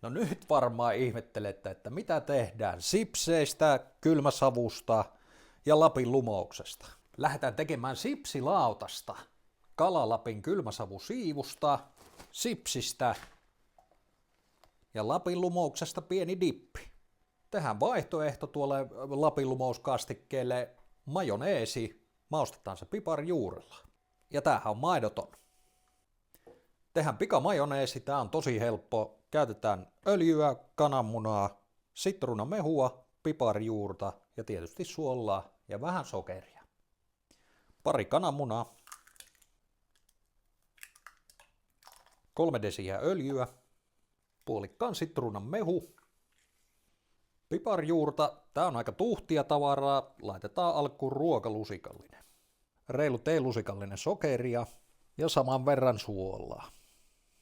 No nyt varmaan ihmettelette, että mitä tehdään sipseistä, kylmäsavusta ja Lapin lumouksesta. Lähdetään tekemään sipsilautasta, Kala-Lapin kylmäsavusiivusta, sipsistä ja Lapin lumouksesta pieni dippi. Tehdään vaihtoehto tuolle Lapin lumouskastikkeelle majoneesi, maustetaan se piparjuurella. Ja tämähän on maidoton. Tehdään pikamajoneesi, tää on tosi helppo. Käytetään öljyä, kananmunaa, sitruunamehua, piparjuurta ja tietysti suolaa ja vähän sokeria. Pari kananmunaa, 3 desiä öljyä, puolikkaan sitruunan mehu, piparjuurta, tää on aika tuhtia tavaraa, laitetaan alkuun ruokalusikallinen. Reilu teelusikallinen sokeria ja saman verran suolaa.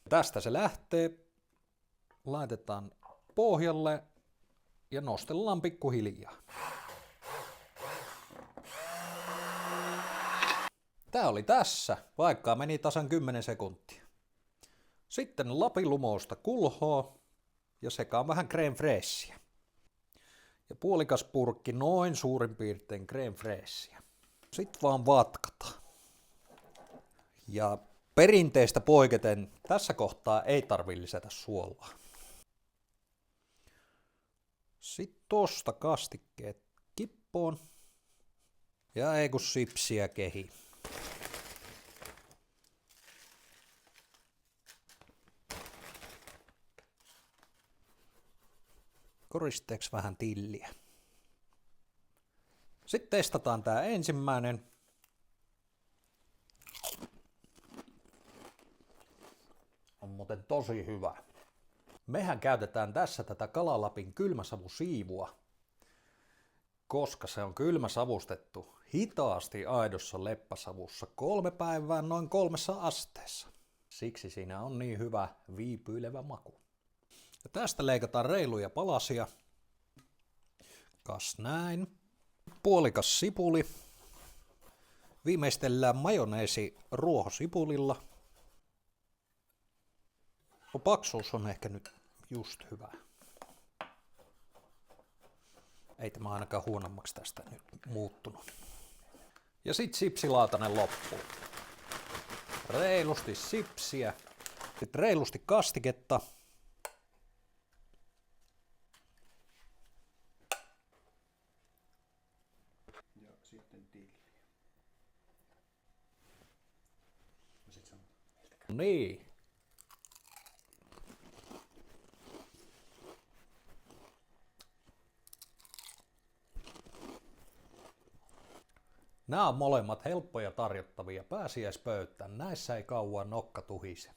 Tästä se lähtee, laitetaan pohjalle ja nostellaan pikkuhiljaa. Tää oli tässä, vaikka meni tasan 10 sekuntia. Sitten Lapin lumousta kulhoa ja sekaan vähän crème fraîchea. Ja puolikas purkki noin suurin piirtein crème fraîchea. Sitten vaan vatkataan. Ja perinteistä poiketen tässä kohtaa ei tarvitse lisätä suolaa. Sitten tosta kastikkeet kippoon. Ja ei kun sipsiä kehi. Koristeeksi vähän tilliä. Sitten testataan tää ensimmäinen. On muuten tosi hyvä. Mehän käytetään tässä tätä Kala-Lapin kylmäsavusiivua, koska se on kylmäsavustettu hitaasti aidossa leppäsavussa 3 päivää noin 3 asteessa. Siksi siinä on niin hyvä viipyilevä maku. Ja tästä leikataan reiluja palasia. Kas näin. Puolikas sipuli. Viimeistellään majoneesi ruohosipulilla. Paksuus on ehkä nyt just hyvä. Ei tämä ainakaan huonommaksi tästä nyt muuttunut. Ja sit sipsilaatanen loppuun. Reilusti sipsiä. Sitten reilusti kastiketta. Ja sitten tilliä. Ja sit Niin. Nämä on molemmat helppoja tarjottavia pääsiäispöytään. Näissä ei kauan nokka tuhise.